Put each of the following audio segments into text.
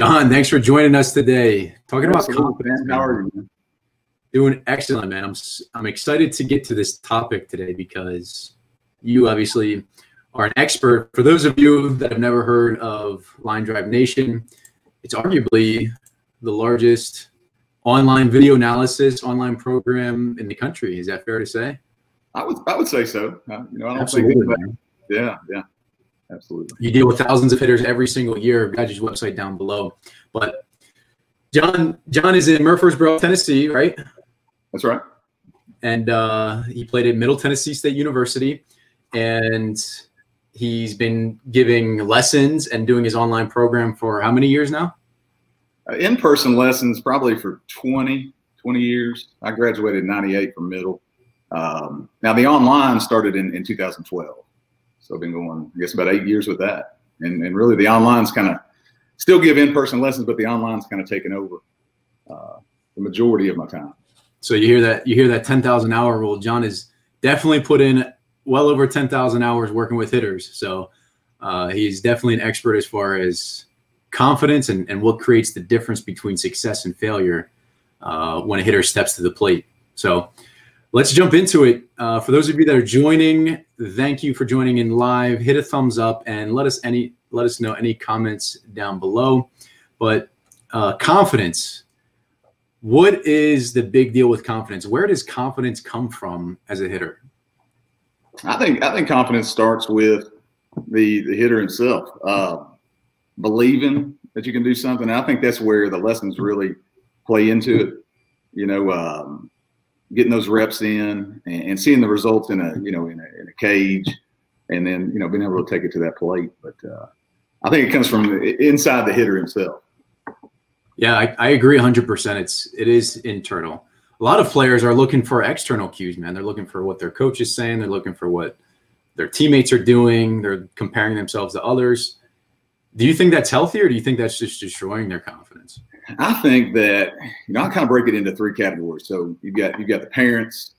John, thanks for joining us today. Talking about confidence. How are you, man? Doing excellent, man. I'm excited to get to this topic today because you obviously are an expert. For those of you that have never heard of Line Drive Nation, it's arguably the largest online video analysis online program in the country. Is that fair to say? I would say so. I don't Absolutely, think yeah, absolutely. You deal with thousands of hitters every single year. I've got his website down below. But John is in Murfreesboro, Tennessee, right? That's right. And he played at Middle Tennessee State University, and he's been giving lessons and doing his online program for how many years now? In-person lessons probably for 20 years. I graduated in '98 from Middle. Now the online started in 2012. So I've been going, I guess, about 8 years with that. And really the online's kind of still give in-person lessons, but the online's kind of taken over the majority of my time. So you hear that 10,000 hour rule. John has definitely put in well over 10,000 hours working with hitters. So he's definitely an expert as far as confidence and what creates the difference between success and failure when a hitter steps to the plate. So let's jump into it. For those of you that are joining, thank you for joining in live. Hit a thumbs up and let us know any comments down below. But confidence. What is the big deal with confidence? Where does confidence come from as a hitter? I think confidence starts with the hitter himself, believing that you can do something. I think that's where the lessons really play into it. Getting those reps in and seeing the results in a cage, and then being able to take it to that plate. But I think it comes from inside the hitter himself. Yeah, I agree 100%. It is internal. A lot of players are looking for external cues, man. They're looking for what their coach is saying. They're looking for what their teammates are doing. They're comparing themselves to others. Do you think that's healthy, or do you think that's just destroying their confidence? I think that I kind of break it into three categories. So you've got the parents,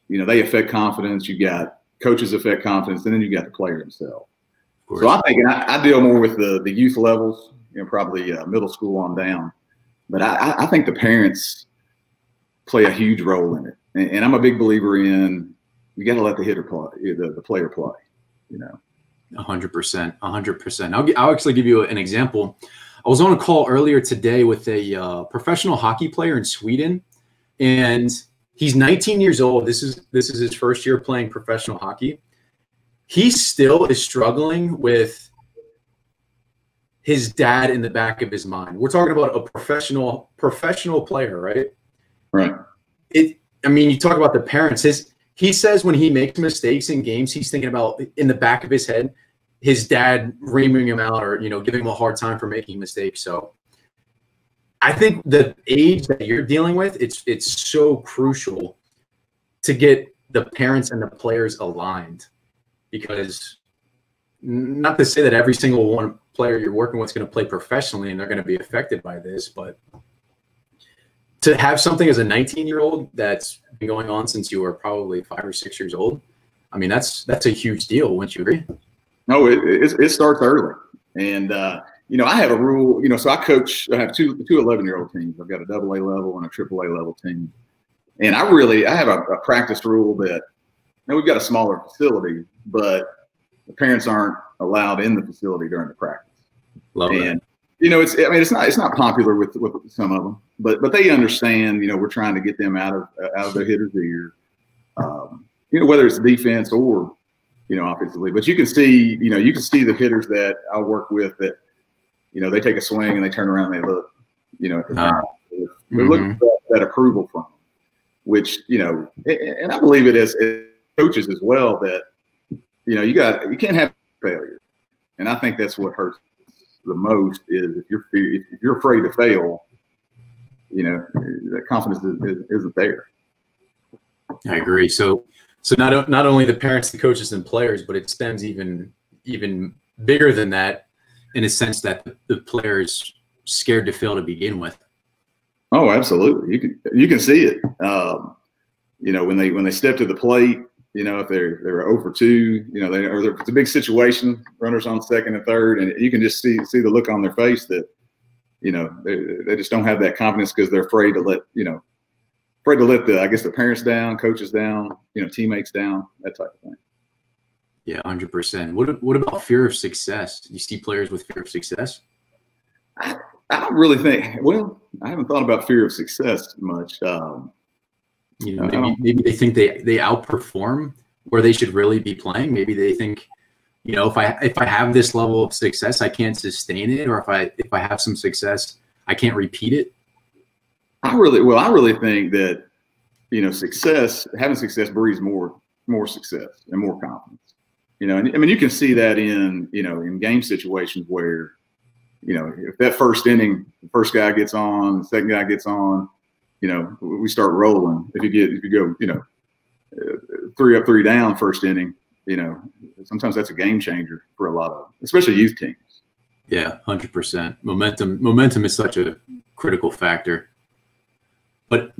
they affect confidence. You got coaches affect confidence, and then you got the player himself. So I think I deal more with the youth levels, probably middle school on down. But I think the parents play a huge role in it, and I'm a big believer in you got to let the hitter play, the player play. 100%, 100%. I'll actually give you an example. I was on a call earlier today with a professional hockey player in Sweden, and he's 19 years old. This is his first year playing professional hockey. He still is struggling with his dad in the back of his mind. We're talking about a professional player, right? Right. I mean, you talk about the parents. He says when he makes mistakes in games, he's thinking about in the back of his head his dad reaming him out or giving him a hard time for making mistakes. So I think the age that you're dealing with, it's so crucial to get the parents and the players aligned, because not to say that every single one player you're working with is going to play professionally and they're going to be affected by this, but to have something as a 19-year-old that's been going on since you were probably 5 or 6 years old, I mean, that's a huge deal. Wouldn't you agree? No, it starts early. And, I have a rule, so I have two 11-year-old teams. I've got a AA level and a AAA level team. And I have a practice rule that, we've got a smaller facility, but the parents aren't allowed in the facility during the practice. Love that. It's not popular with some of them, but they understand, we're trying to get them out of their hitter's ear, whether it's defense or, offensively. But you can see the hitters that I work with that, they take a swing and they turn around and they look, at the parents. They're looking for that approval from them, which, and I believe it as coaches as well, that, you can't have failure. And I think that's what hurts the most is if you're afraid to fail, that confidence isn't there. I agree. So not only the parents, the coaches, and players, but it stems even bigger than that, in a sense that the player's scared to fail to begin with. Oh, absolutely. You can see it. When they step to the plate, if they're 0 for 2, or it's a big situation, runners on second and third, and you can just see the look on their face that you know, they just don't have that confidence because they're afraid to let, you know, afraid to let the, I guess, the parents down, coaches down, you know, teammates down, that type of thing. Yeah, 100%. What about fear of success? Do you see players with fear of success? I don't really think. Well, I haven't thought about fear of success much. You know, maybe they think they outperform where they should really be playing. Really they think, you know, if I have this level of success, I can't sustain it, or if I have some success, I can't repeat it. I really think that, you know, having success breeds more success and more confidence. You know, and I mean, you can see that in, you know, in game situations where, you know, if that first inning, the first guy gets on, the second guy gets on, you know, we start rolling. If you go, you know, 3 up, 3 down first inning, you know, sometimes that's a game changer for a lot of, especially youth teams. Yeah, 100%. Momentum is such a critical factor. But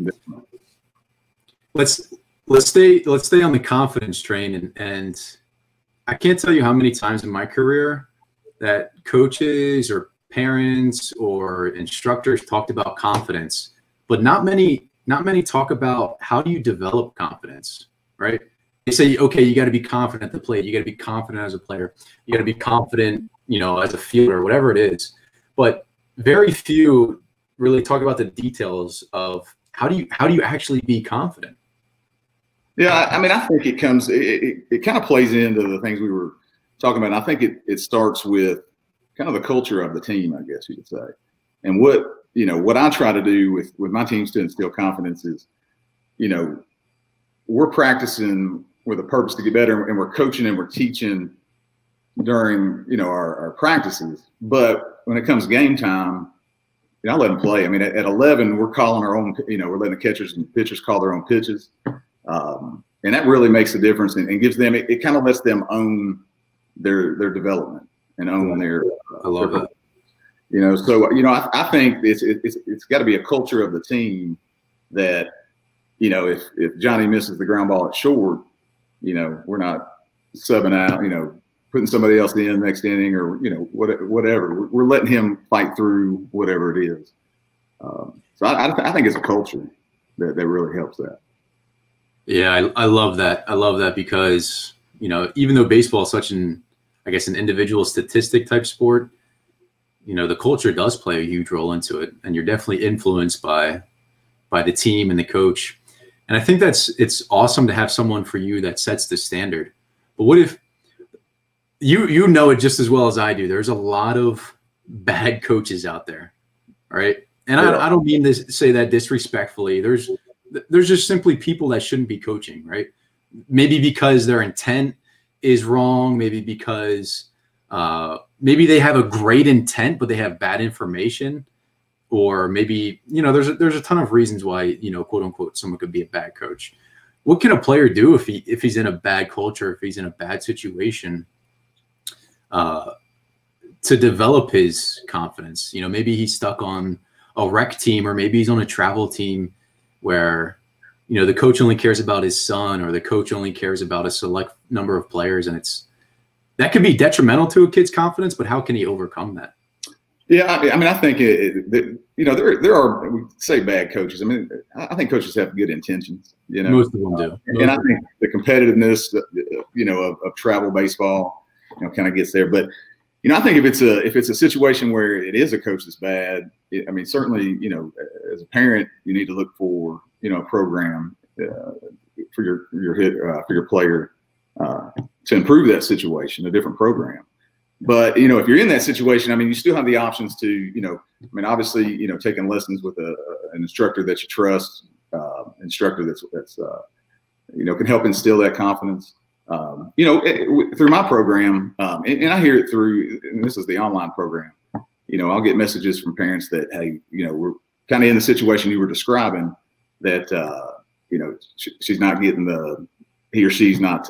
let's stay on the confidence train, and I can't tell you how many times in my career that coaches or parents or instructors talked about confidence, but not many talk about how do you develop confidence, right? They say, okay, you got to be confident at the plate, you got to be confident as a player, you got to be confident, you know, as a fielder, whatever it is. But very few really talk about the details of how do you actually be confident. Yeah, I mean, I think it kind of plays into the things we were talking about. And I think it starts with kind of the culture of the team, I guess you could say. And what I try to do with my teams to instill confidence is, you know, we're practicing with a purpose to get better, and we're coaching and we're teaching during, you know, our practices. But when it comes game time, you know, I let them play. I mean, at 11, we're calling our own, you know, we're letting the catchers and pitchers call their own pitches. And that really makes a difference and gives them, it kind of lets them own their development and own their, I love that. You know, so, you know, I think it's got to be a culture of the team that, you know, if Johnny misses the ground ball at short, you know, we're not subbing out, you know, putting somebody else in next inning or, you know, whatever. We're letting him fight through whatever it is. So I think it's a culture that really helps that. Yeah, I love that. I love that because, you know, even though baseball is such an individual statistic type sport, you know, the culture does play a huge role into it, and you're definitely influenced by the team and the coach. And I think it's awesome to have someone for you that sets the standard. But what if you know it just as well as I do? There's a lot of bad coaches out there, right? And yeah. I don't mean to say that disrespectfully. There's just simply people that shouldn't be coaching, right? Maybe because their intent is wrong. Maybe because maybe they have a great intent, but they have bad information. Or maybe, you know, there's a ton of reasons why, you know, quote unquote, someone could be a bad coach. What can a player do if he's in a bad culture, if he's in a bad situation, to develop his confidence? You know, maybe he's stuck on a rec team, or maybe he's on a travel team where, you know, the coach only cares about his son, or the coach only cares about a select number of players. And that could be detrimental to a kid's confidence, but how can he overcome that? Yeah, I mean, I think you know, there are, we say bad coaches. I mean, I think coaches have good intentions. You know, most of them do. And I think the competitiveness, you know, of travel baseball, you know, kind of gets there. But you know, I think if it's a situation where it is a coach that's bad, I mean, certainly, you know, as a parent, you need to look for, you know, a program for your player to improve that situation, a different program. But, you know, if you're in that situation, I mean, you still have the options to, you know, I mean, obviously, you know, taking lessons with an instructor that you trust, instructor that's you know, can help instill that confidence. You know, through my program, and I hear it through, and this is the online program, you know, I'll get messages from parents that, hey, you know, we're kind of in the situation you were describing, that, you know, she's not getting he or she's not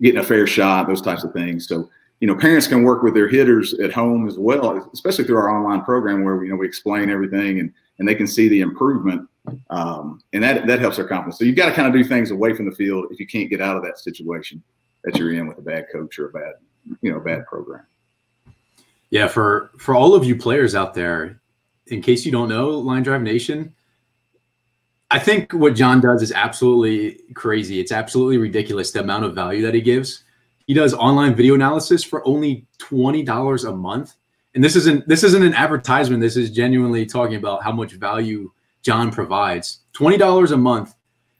getting a fair shot, those types of things. So, you know, parents can work with their hitters at home as well, especially through our online program where, you know, we explain everything and they can see the improvement. And that helps their confidence. So you've got to kind of do things away from the field if you can't get out of that situation that you're in with a bad coach or a bad program. Yeah, for all of you players out there, in case you don't know, Line Drive Nation, I think what John does is absolutely crazy. It's absolutely ridiculous, the amount of value that he gives. He does online video analysis for only $20 a month. And this isn't an advertisement. This is genuinely talking about how much value John provides. $20 a month.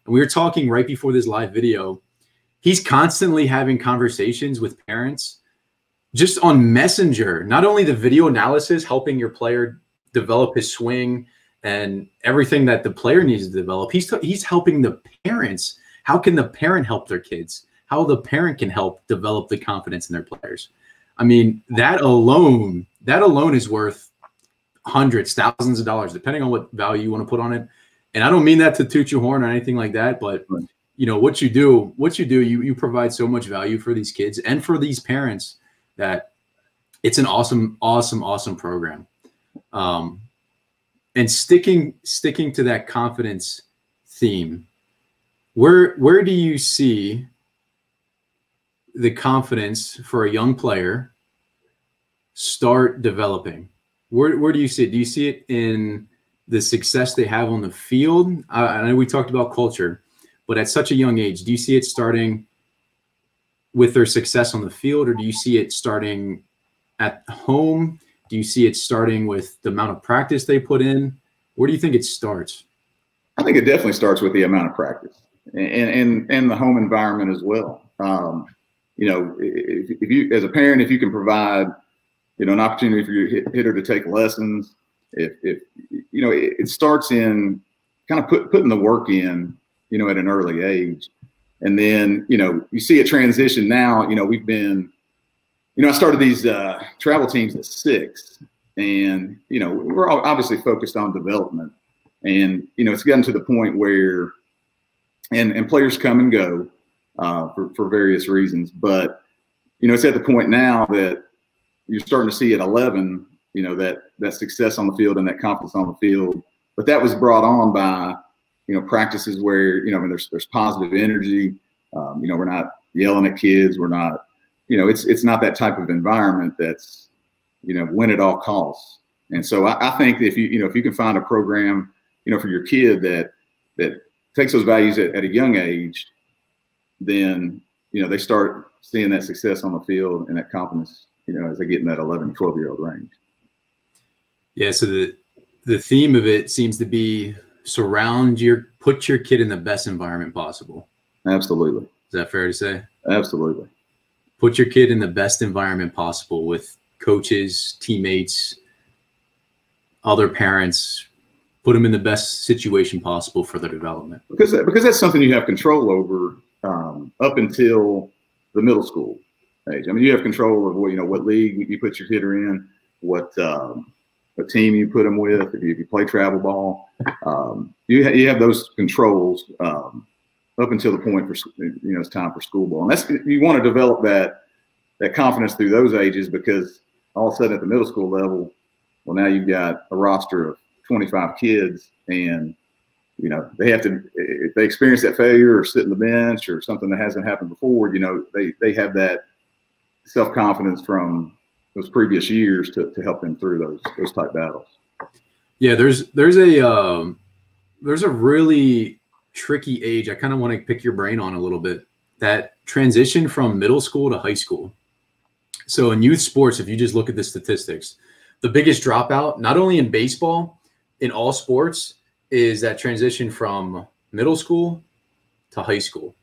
And we were talking right before this live video. He's constantly having conversations with parents just on Messenger. Not only the video analysis, helping your player develop his swing and everything that the player needs to develop, he's helping the parents. How can the parent help their kids? How the parent can help develop the confidence in their players. I mean, that alone is worth hundreds, thousands of dollars, depending on what value you want to put on it. And I don't mean that to toot your horn or anything like that, but you know, what you do, you provide so much value for these kids and for these parents that it's an awesome, awesome, awesome program. And sticking to that confidence theme, where do you see the confidence for a young player start developing? Where do you see it? Do you see it in the success they have on the field? I know we talked about culture, but at such a young age, do you see it starting with their success on the field, or do you see it starting at home? Do you see it starting with the amount of practice they put in? Where do you think it starts? I think it definitely starts with the amount of practice and the home environment as well. You know, if you, as a parent, if you can provide, you know, an opportunity for your hitter to take lessons, if you know, it starts in kind of putting the work in, you know, at an early age. And then, you know, you see a transition now. You know, we've been, you know, I started these travel teams at 6, and, you know, we're all obviously focused on development. And, you know, it's gotten to the point where, and players come and go for various reasons. But, you know, it's at the point now that you're starting to see at 11, you know, that success on the field and that confidence on the field. But that was brought on by, you know, practices where, you know, I mean, there's positive energy. You know, we're not yelling at kids. We're not, you know, it's not that type of environment that's, you know, win at all costs. And so I think if you can find a program, you know, for your kid that takes those values at a young age, then, you know, they start seeing that success on the field and that confidence, you know, as they get in that 11, 12-year-old range. Yeah. So the theme of it seems to be put your kid in the best environment possible. Absolutely. Is that fair to say? Absolutely. Put your kid in the best environment possible with coaches, teammates, other parents. Put them in the best situation possible for their development. Because that's something you have control over up until the middle school age. I mean, you have control of what league you put your hitter in, what team you put them with. If you play travel ball, you have those controls up until the point for it's time for school ball. And that's, you want to develop that confidence through those ages, because all of a sudden at the middle school level, well, now you've got a roster of 25 kids, and you know they have to, if they experience that failure or sit in the bench or something that hasn't happened before, you know, they have that self-confidence from those previous years to help them through those type battles. Yeah, there's a really tricky age I kind of want to pick your brain on a little bit, that transition from middle school to high school. So in youth sports, if you just look at the statistics, the biggest dropout, not only in baseball, in all sports, is that transition from middle school to high school.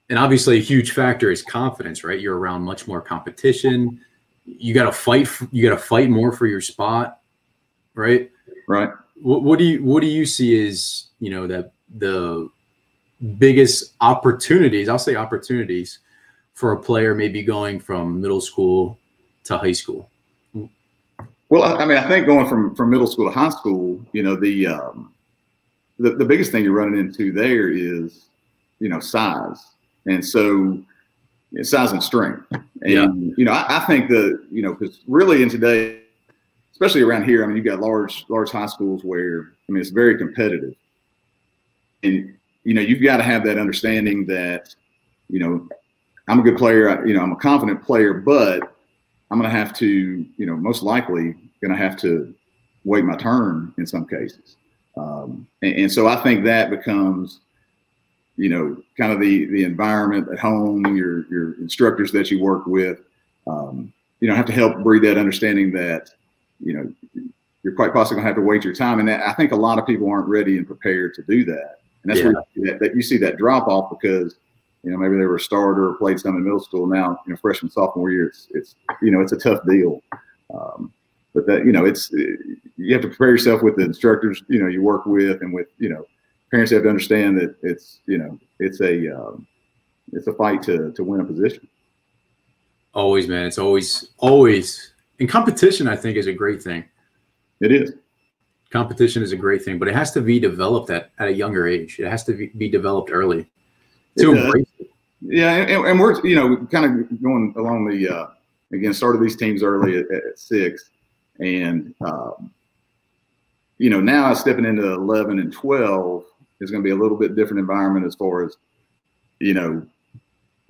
And obviously a huge factor is confidence, right? You're around much more competition. You got to fight more for your spot, right? Right. What do you see as, you know, that the biggest opportunities, I'll say opportunities, for a player maybe going from middle school to high school? Well, I mean, I think going from middle school to high school, you know, the biggest thing you're running into there is, you know, size. And so size and strength. And, yeah, you know, I think you know, because really in today, especially around here, I mean, you've got large high schools where, I mean, it's very competitive. And, you know, you've got to have that understanding that, you know, I'm a good player, you know, I'm a confident player, but I'm going to have to, you know, most likely going to have to wait my turn in some cases. And so I think that becomes, you know, kind of the environment at home, your instructors that you work with, you know, have to help breed that understanding that, you know, you're quite possibly going to have to wait your time. And I think a lot of people aren't ready and prepared to do that. And that's where that you see that drop off because, you know, maybe they were a starter or played some in middle school. Now, you know, freshman, sophomore year, it's you know, it's a tough deal. But that, you know, you have to prepare yourself with the instructors, you know, you work with, and with, you know, parents have to understand that it's, you know, it's a fight to win a position. Always, man. It's always, and competition, I think, is a great thing. It is. Competition is a great thing, but it has to be developed at a younger age. It has to be developed early to embrace it. Yeah, and we're, you know, kind of going along the again, started these teams early at 6, and you know, now stepping into 11 and 12 is going to be a little bit different environment as far as, you know,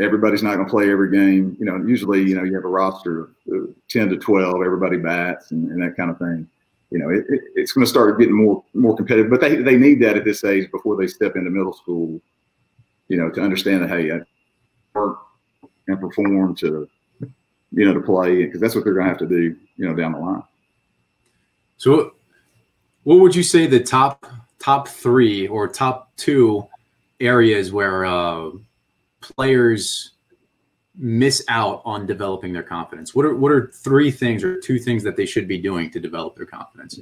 everybody's not going to play every game. You know, usually, you know, you have a roster of 10 to 12, everybody bats and that kind of thing. You know, it's going to start getting more competitive, but they need that at this age before they step into middle school, you know, to understand that, hey, I work and perform to, you know, to play, because that's what they're going to have to do, you know, down the line. So what would you say the top 3 or top 2 areas where players miss out on developing their confidence? What are 3 things or 2 things that they should be doing to develop their confidence?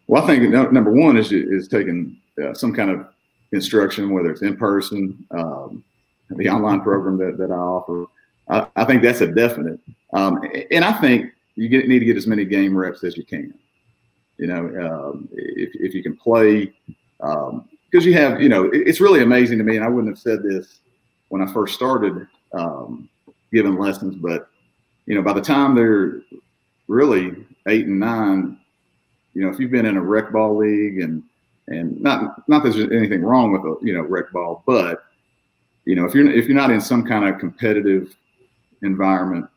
Well, I think number 1 is taking some kind of instruction, whether it's in person, the online program that I offer. I think that's a definite. And I think you need to get as many game reps as you can. You know, if you can play, because you have, you know, it's really amazing to me, and I wouldn't have said this when I first started giving lessons, but, you know, by the time they're really 8 and 9, you know, if you've been in a rec ball league and not that there's anything wrong with a, you know, rec ball, but, you know, if you're not in some kind of competitive environment,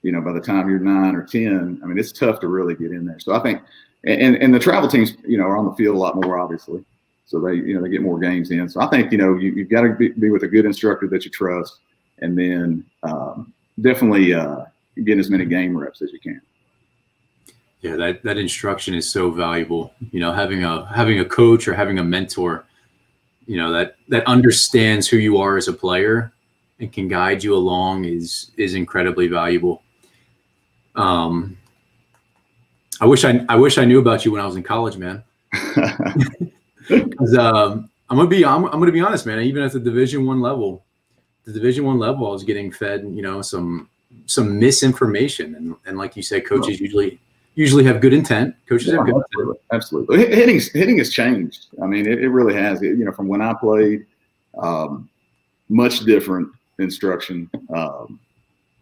you know, by the time you're 9 or 10, I mean, it's tough to really get in there. So I think, and the travel teams, you know, are on the field a lot more, obviously. So they, you know, they get more games in. So I think, you know, you've got to be with a good instructor that you trust, and then definitely get as many game reps as you can. Yeah, that instruction is so valuable. You know, having a coach or having a mentor, you know, that understands who you are as a player and can guide you along is incredibly valuable. I wish I knew about you when I was in college, man. Because I'm gonna be honest, man. Even at the Division I level, I was getting fed, you know, some misinformation, and like you said, coaches usually have good intent. Coaches have good intent. Absolutely. Hitting has changed. I mean, it really has. You know, from when I played, much different instruction.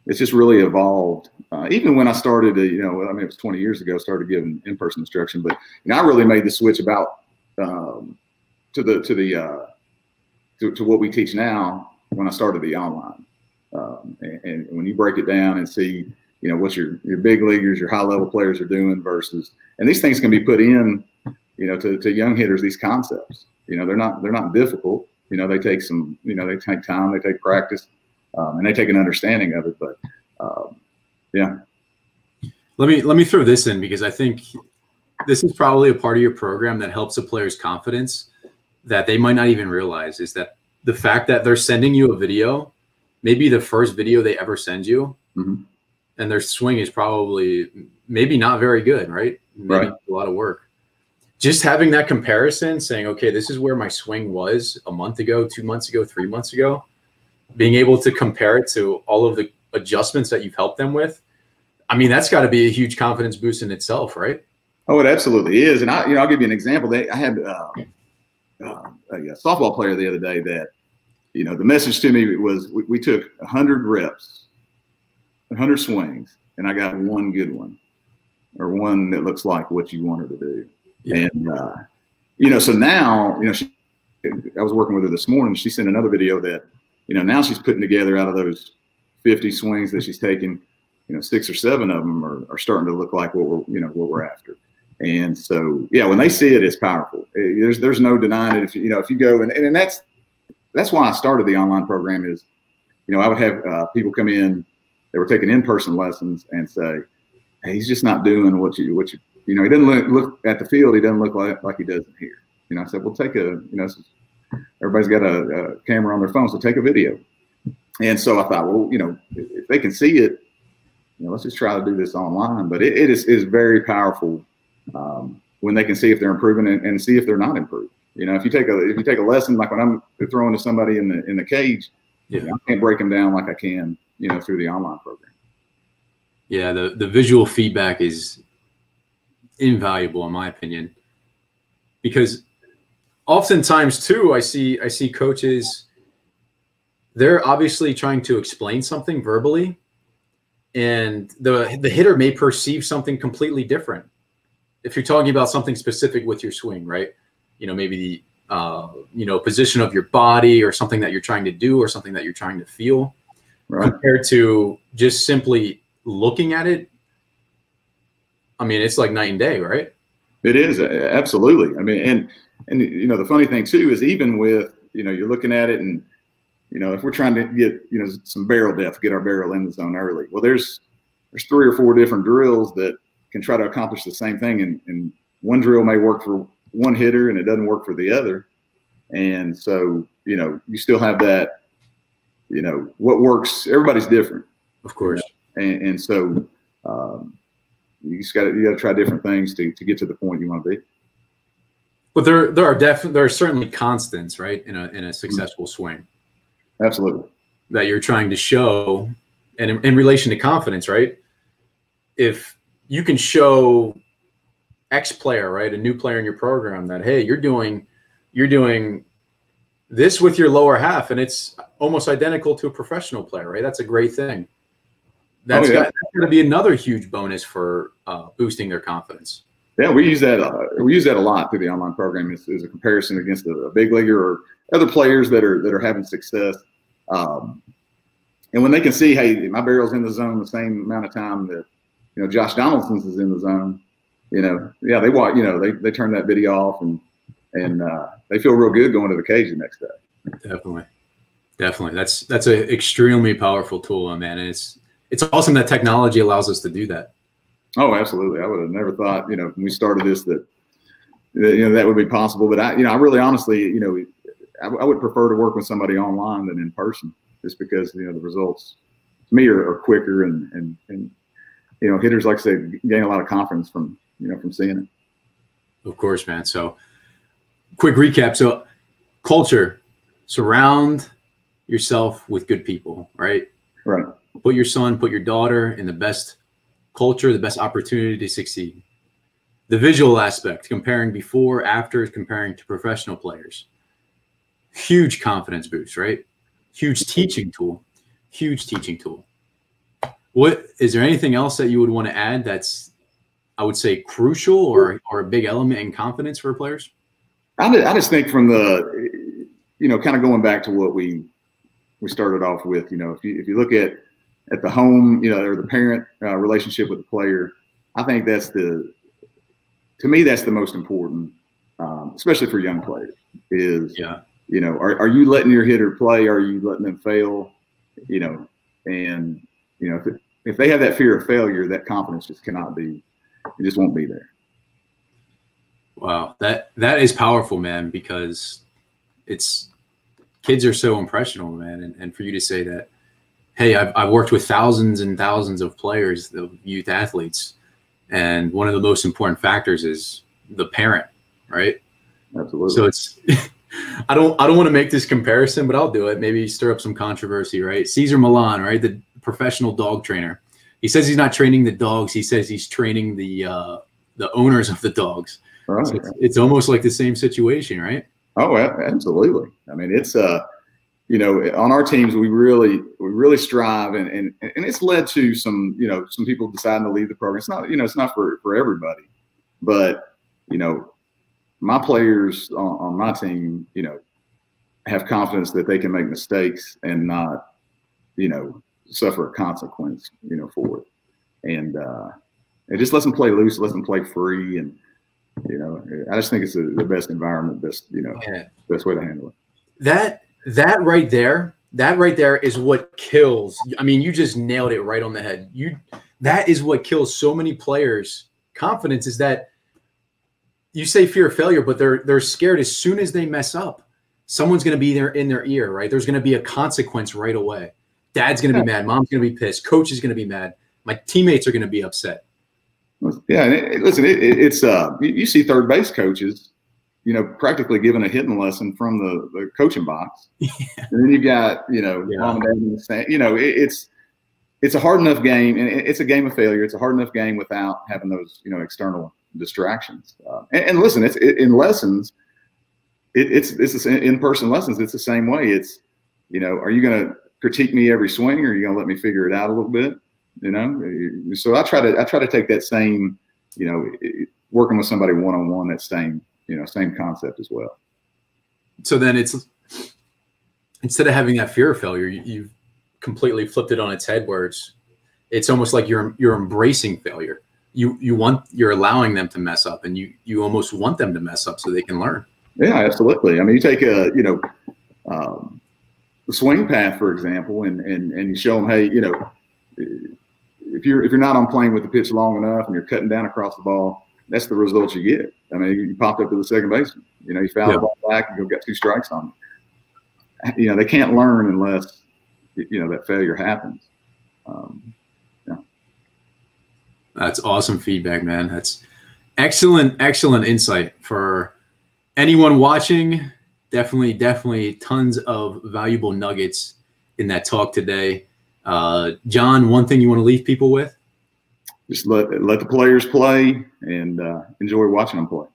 It's just really evolved. Even when I started, you know, I mean, it was 20 years ago, started giving in-person instruction, but, you know, I really made the switch about to what we teach now when I started the online. And when you break it down and see, you know, what your big leaguers, your high level players are doing versus, and these things can be put in, you know, to young hitters, these concepts, you know, they're not difficult. You know, they take some, you know, they take time, they take practice, and they take an understanding of it. But yeah. Let me throw this in, because I think this is probably a part of your program that helps a player's confidence that they might not even realize, is that the fact that they're sending you a video, maybe the first video they ever send you, and their swing is probably maybe not very good, right? Maybe a lot of work. Just having that comparison, saying, okay, this is where my swing was a month ago, 2 months ago, 3 months ago, being able to compare it to all of the adjustments that you've helped them with. I mean, that's got to be a huge confidence boost in itself, right? Oh, it absolutely is. And I'll give you an example. I had a softball player the other day that, you know, the message to me was we took 100 reps, 100 swings, and I got one good one, or one that looks like what you want her to do. Yeah. And, you know, so now, you know, I was working with her this morning. She sent another video that, you know, now she's putting together out of those 50 swings that she's taking, 6 or 7 of them are starting to look like what we're after. And so, yeah, when they see it, it's powerful. There's no denying it. If you go and that's why I started the online program is, I would have people come in that were taking in-person lessons and say, hey, he's just not doing what you he doesn't look at the field. He doesn't look like he does in here. I said, well, everybody's got a camera on their phone, so take a video. And so I thought, well, if they can see it, let's just try to do this online. But it is very powerful when they can see if they're improving and see if they're not improving. If you take a lesson, like when I'm throwing to somebody in the cage, I can't break them down like I can, through the online program. Yeah, the visual feedback is invaluable in my opinion, because oftentimes too, I see coaches, they're obviously trying to explain something verbally, and the hitter may perceive something completely different. If you're talking about something specific with your swing, right? Maybe the position of your body or something that you're trying to do or something that you're trying to feel, right, compared to just simply looking at it. I mean, it's like night and day, right? It is, absolutely. I mean, and the funny thing too is even with, you're looking at it and, if we're trying to get, some barrel depth, get our barrel in the zone early. Well, there's 3 or 4 different drills that can try to accomplish the same thing. And one drill may work for one hitter and it doesn't work for the other. And so, you still have that, what works, everybody's different. Of course. And so, you got to try different things to get to the point you want to be. But there are certainly constants, right, in a successful swing. Absolutely. That you're trying to show, and in relation to confidence, right? If you can show X player, right, a new player in your program, that hey, you're doing this with your lower half, and it's almost identical to a professional player, right? That's a great thing. That's going to be another huge bonus for boosting their confidence. Yeah, we use that a lot through the online program. Is a comparison against a big leaguer or other players that are having success. And when they can see, hey, my barrel's in the zone the same amount of time that Josh Donaldson's is in the zone, they watch, they turn that video off and they feel real good going to the cage the next day. Definitely. That's an extremely powerful tool, man. And it's awesome that technology allows us to do that. Oh, absolutely. I would have never thought, when we started this, that would be possible. But I really honestly, I would prefer to work with somebody online than in person, just because, the results to me are quicker and hitters, like I said, gain a lot of confidence from seeing it. Of course, man. So quick recap. So culture, surround yourself with good people, right? Right. Put your son, put your daughter in the best culture, the best opportunity to succeed. The visual aspect, comparing before, after, comparing to professional players. Huge confidence boost, right? Huge teaching tool. What is there anything else that you would want to add that's, I would say, crucial or a big element in confidence for players? I just think from the, kind of going back to what we started off with, if you look at the home, or the parent relationship with the player, I think to me, that's the most important, especially for young players is, are you letting your hitter play? Are you letting them fail? And, if they have that fear of failure, that confidence just cannot be, it just won't be there. Wow. That is powerful, man, because kids are so impressionable, man. And for you to say that, hey, I've worked with thousands and thousands of players, of youth athletes, and one of the most important factors is the parent, right? Absolutely. So it's I don't want to make this comparison, but I'll do it. Maybe stir up some controversy, right? Cesar Millan, right, the professional dog trainer. He says he's not training the dogs. He says he's training the owners of the dogs. Right. So it's almost like the same situation, right? Oh, absolutely. I mean, it's on our teams, we really strive, and it's led to some people deciding to leave the program. It's not, it's not for everybody, but, my players on my team, have confidence that they can make mistakes and not, suffer a consequence, for it. and it just lets them play loose, lets them play free, and I just think it's the best environment, best way to handle it. That right there is what kills. I mean, you just nailed it right on the head. That is what kills so many players' confidence, is that you say fear of failure, but they're scared as soon as they mess up, someone's going to be there in their ear, right? There's going to be a consequence right away. Dad's going to be mad. Mom's going to be pissed. Coach is going to be mad. My teammates are going to be upset. Yeah, and listen, it's you see third base coaches, practically giving a hitting lesson from the coaching box. Yeah. And then you got, mom and dad in the stand. It's a hard enough game, and it's a game of failure. It's a hard enough game without having those, external distractions. And listen, it's in lessons. It's in-person lessons. It's the same way. It's, are you going to critique me every swing, or are you going to let me figure it out a little bit? So I try to take that same, working with somebody one-on-one, that same concept as well. So then it's, instead of having that fear of failure, you've completely flipped it on its head, where it's almost like you're embracing failure. You're allowing them to mess up, and you almost want them to mess up so they can learn. Yeah, absolutely. I mean, you take the swing path, for example, and you show them, hey, if you're not on plane with the pitch long enough and you're cutting down across the ball, that's the result you get. I mean, you popped up to the second baseman. You foul the ball back and you'll get 2 strikes on them. They can't learn unless that failure happens. That's awesome feedback, man. That's excellent insight for anyone watching. Definitely tons of valuable nuggets in that talk today. John, one thing you want to leave people with? Just let the players play, and enjoy watching them play.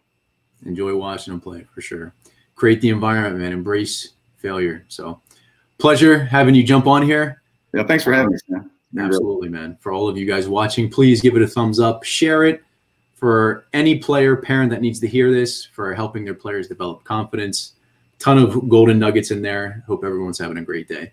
Enjoy watching them play, for sure. Create the environment, man. Embrace failure. So, pleasure having you jump on here. Yeah, thanks for having me, man. Absolutely, man. For all of you guys watching, please give it a thumbs up. Share it for any player, parent that needs to hear this, for helping their players develop confidence. Ton of golden nuggets in there. Hope everyone's having a great day.